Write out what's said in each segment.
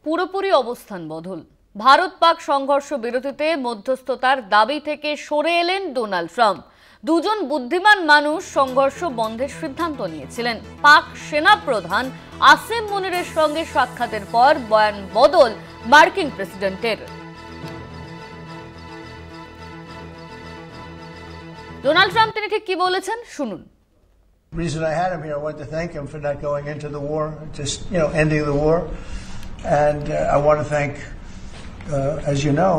পুরোপুরি অবস্থান বদল। ভারত পাক সংঘর্ষ বিরতিতে মধ্যস্থতার দাবি থেকে সরে এলেন ডোনাল্ড ট্রাম্প। দুজন বুদ্ধিমান মানুষ সংঘর্ষ বন্ধের সিদ্ধান্ত নিয়েছিলেন। পাক সেনা প্রধান আসিম মুনিরের সঙ্গে সাক্ষাতের পর বয়ান বদল মার্কিন প্রেসিডেন্টের। ডোনাল্ড ট্রাম্প তিনি ঠিক কি বলেছেন শুনুন। The reason I had him here, I wanted to thank him for not going into the war, just ending the war, and I want to thank, as you know,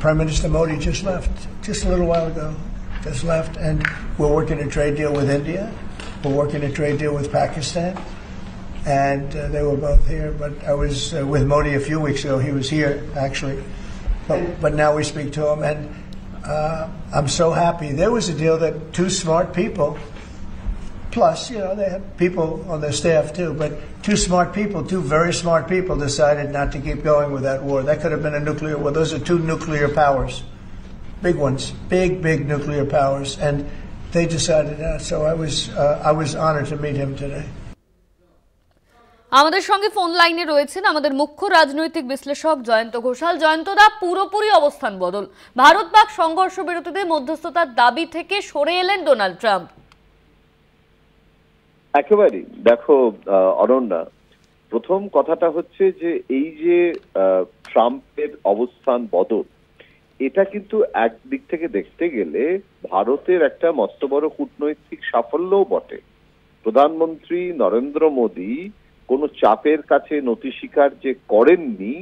Prime Minister Modi just left, just a little while ago, just left, and we're working a trade deal with India, we're working a trade deal with Pakistan, and they were both here. But I was with Modi a few weeks ago. He was here actually, but now we speak to him and. I'm so happy. There was a deal that two smart people, plus, they had people on their staff too, but two smart people, two very smart people decided not to keep going with that war. That could have been a nuclear war. Those are two nuclear powers, big ones, big nuclear powers, and they decided that. So I was honored to meet him today. আমাদের সঙ্গে phone লাইনে রয়েছেন আমাদের মুখ্য রাজনৈতিক বিশ্লেষক জয়ন্ত ঘোষাল। জয়ন্তদা, পুরোপুরি অবস্থান বদল। ভারত পাক সংঘর্ষ বিরতিতে মধ্যস্থতার দাবি থেকে সরে এলেন ডোনাল্ড ট্রাম্প। একেবারেই দেখো অনন্যা, প্রথম কথাটা হচ্ছে যে এই যে ট্রাম্পের অবস্থান বদল, এটা কিন্তু একদিক থেকে দেখতে গেলে ভারতের একটা মস্ত বড় কূটনৈতিক সাফল্যও বটে। প্রধানমন্ত্রী নরেন্দ্র মোদী কোনো চাপের কাছে নতি স্বীকার যে করেননি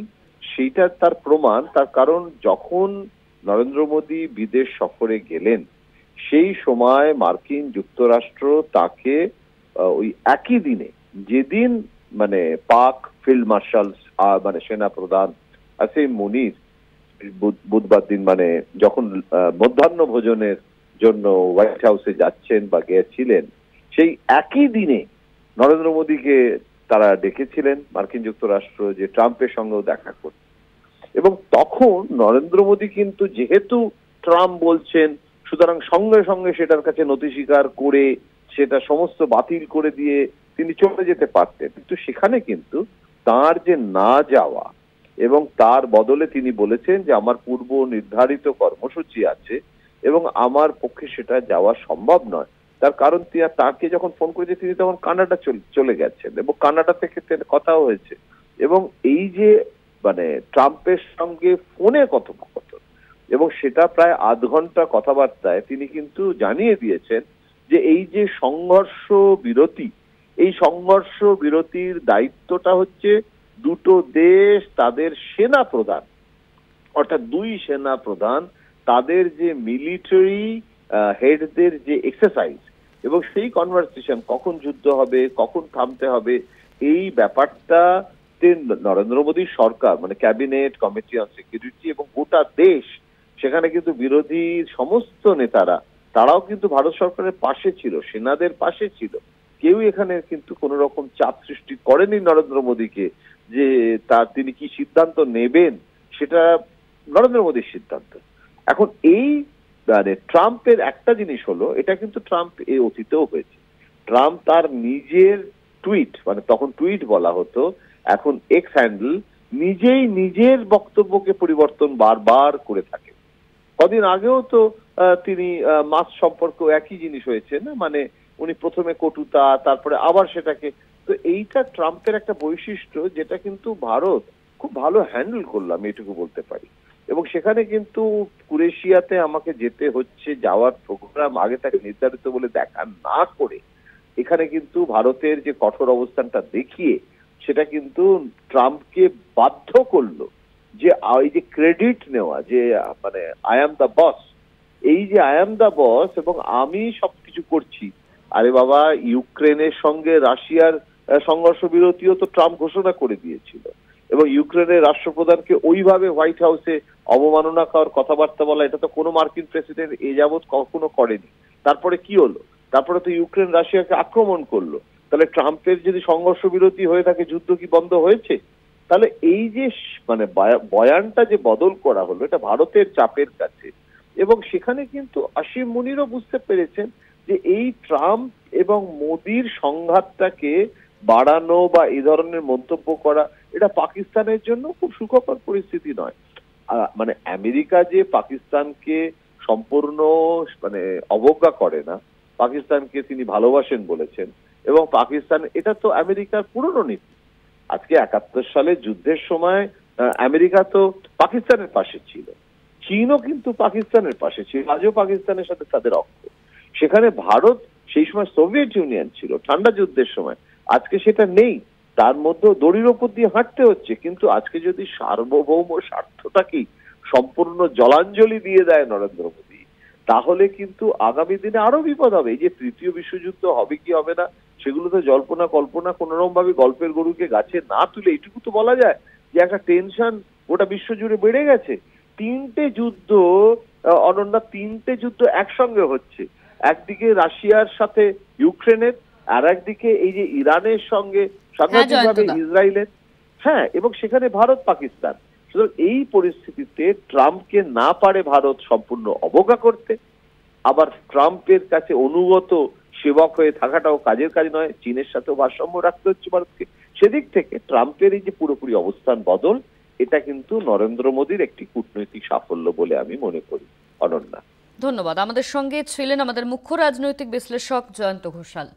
সেইটা তার প্রমাণ। তার কারণ যখন নরেন্দ্র মোদী বিদেশ সফরে গেলেন সেই সময় মার্কিন যুক্তরাষ্ট্র তাকে ওই একই দিনে, যেদিন পাক ফিল্ড মার্শাল সেনা প্রধান আসিম মুনির বুধবার দিন যখন মধ্যাহ্ন ভোজনের জন্য হোয়াইট হাউসে যাচ্ছেন বা গিয়েছিলেন, সেই একই দিনে নরেন্দ্র মোদীকে তারা ডেকেছিলেন মার্কিন যুক্তরাষ্ট্র যে ট্রাম্পের সঙ্গেও দেখা করতে। এবং তখন নরেন্দ্র মোদী কিন্তু যেহেতু ট্রাম্প বলছেন, সুতরাং সঙ্গে সঙ্গে সেটার কাছে নথি স্বীকার করে সেটা সমস্ত বাতিল করে দিয়ে তিনি চলে যেতে পারতেন। কিন্তু সেখানে কিন্তু তার যে না যাওয়া এবং তার বদলে তিনি বলেছেন যে আমার পূর্ব নির্ধারিত কর্মসূচি আছে এবং আমার পক্ষে সেটা যাওয়া সম্ভব নয়। তার কারণ তাকে যখন ফোন করেছে তিনি তখন কানাডা চলে গেছেন এবং কানাডা থেকে কথাও হয়েছে। এবং এই যে ট্রাম্পের সঙ্গে ফোনে কথোপকথন এবং সেটা প্রায় আধ ঘন্টা কথাবার্তায় তিনি কিন্তু জানিয়ে দিয়েছেন যে এই যে সংঘর্ষ বিরতি, এই সংঘর্ষ বিরতির দায়িত্বটা হচ্ছে দুটো দেশ, তাদের সেনা প্রধান, অর্থাৎ দুই সেনা প্রধান, তাদের যে মিলিটারি হেডদের যে এক্সারসাইজ এবং সেই কনভারসেশন, কখন যুদ্ধ হবে, কখন থামতে হবে, এই ব্যাপারটা নরেন্দ্র মোদীর সরকার ক্যাবিনেট কমিটি অন সিকিউরিটি এবং গোটা দেশ, সেখানে কিন্তু বিরোধী সমস্ত নেতারা তারাও কিন্তু ভারত সরকারের পাশে ছিল, সেনাদের পাশে ছিল। কেউ এখানে কিন্তু কোন রকম চাপ সৃষ্টি করেনি নরেন্দ্র মোদীকে যে তিনি কি সিদ্ধান্ত নেবেন সেটা নরেন্দ্র মোদীর সিদ্ধান্ত। এখন এই ট্রাম্পের একটা জিনিস হলো, এটা কিন্তু ট্রাম্প এই অতীতেও হয়েছে। ট্রাম্প তার নিজের টুইট, তখন টুইট বলা হতো, এখন এক্স হ্যান্ডেল, নিজেই নিজের বক্তব্যকে পরিবর্তন বারবার করে থাকে। কদিন আগেও তো তিনি মাছ সম্পর্কেও একই জিনিস হয়েছে না, উনি প্রথমে কটুতা, তারপরে আবার সেটাকে। তো এইটা ট্রাম্পের একটা বৈশিষ্ট্য যেটা কিন্তু ভারত খুব ভালো হ্যান্ডেল করলাম এটুকু বলতে পারি। এবং সেখানে কিন্তু ক্রোয়েশিয়াতে আমাকে যেতে হচ্ছে, যাওয়ার প্রোগ্রাম আগে থেকে নির্ধারিত বলে দেখা না করে এখানে কিন্তু ভারতের যে কঠোর অবস্থানটা দেখিয়ে সেটা কিন্তু ট্রাম্পকে বাধ্য করলো যে এই যে ক্রেডিট নেওয়া, যে আই অ্যাম দ্য বস, এই যে আই অ্যাম দ্য বস এবং আমি সবকিছু করছি। আরে বাবা, ইউক্রেনের সঙ্গে রাশিয়ার সংঘর্ষ বিরতিও তো ট্রাম্প ঘোষণা করে দিয়েছিল এবং ইউক্রেনের রাষ্ট্রপ্রধানকে ওইভাবে হোয়াইট হাউসে অবমাননা খাওয়ার কথাবার্তা বলা, এটা তো কোনো মার্কিন প্রেসিডেন্ট এ যাবৎ কখনো করেনি। তারপরে কি হলো? তারপরে তো ইউক্রেন রাশিয়াকে আক্রমণ করলো। তাহলে ট্রাম্পের যদি সংঘর্ষ বিরতি হয়ে থাকে, যুদ্ধ কি বন্ধ হয়েছে? তাহলে এই যে বয়ানটা যে বদল করা হলো, এটা ভারতের চাপের কাছে। এবং সেখানে কিন্তু আসিম মুনিরও বুঝতে পেরেছেন যে এই ট্রাম্প এবং মোদির সংঘাতটাকে বাড়ানো বা এই ধরনের মন্তব্য করা, এটা পাকিস্তানের জন্য খুব সুখকর পরিস্থিতি নয়। মানে আমেরিকা যে পাকিস্তানকে সম্পূর্ণ মানে অবজ্ঞা করে না, পাকিস্তানকে তিনি ভালোবাসেন বলেছেন, এবং পাকিস্তান, এটা তো আমেরিকার পুরনো নীতি। আজকে 71 সালে যুদ্ধের সময় আমেরিকা তো পাকিস্তানের পাশে ছিল, চীনও কিন্তু পাকিস্তানের পাশে ছিল, আজও পাকিস্তানের সাথে তাদের অক্ষ। সেখানে ভারত সেই সময় সোভিয়েত ইউনিয়ন ছিল ঠান্ডা যুদ্ধের সময়, আজকে সেটা নেই, তার মধ্যে দড়ির ওপর দিয়ে হাঁটতে হচ্ছে। কিন্তু আজকে যদি সার্বভৌম স্বার্থটাকেই সম্পূর্ণ জলাঞ্জলি দিয়ে দেয় নরেন্দ্র মোদী, তাহলে কিন্তু আগামী দিনে আরো বিপদ হবে। এই যে তৃতীয় বিশ্বযুদ্ধ হবে কি হবে না, সেগুলো তো জল্পনা কল্পনা, কোন রকম ভাবে গল্পের গরুকে গাছে না তুলে এইটুকু তো বলা যায় যে একটা টেনশন গোটা বিশ্ব জুড়ে বেড়ে গেছে। 3টে যুদ্ধ, অনন্যা, 3টে যুদ্ধ একসঙ্গে হচ্ছে, একদিকে রাশিয়ার সাথে ইউক্রেনের, আর একদিকে এই যে ইরানের সঙ্গে সাংঘাতিকভাবে ইসরায়েলের, হ্যাঁ, এবং সেখানে ভারত পাকিস্তান। সুতরাং এই পরিস্থিতিতে ট্রাম্পকে না পারে ভারত সম্পূর্ণ অবজ্ঞা করতে, আবার ট্রাম্পের কাছে অনুগত সেবক হয়ে থাকাটাও কাজের কাজ নয়, চীনের সাথেও ভারসাম্য রাখতে হচ্ছে ভারতকে। সেদিক থেকে ট্রাম্পের এই যে পুরোপুরি অবস্থান বদল, এটা কিন্তু নরেন্দ্র মোদীর একটি কূটনৈতিক সাফল্য বলে আমি মনে করি। অনন্যা, ধন্যবাদ। আমাদের সঙ্গে ছিলেন আমাদের মুখ্য রাজনৈতিক বিশ্লেষক জয়ন্ত ঘোষাল।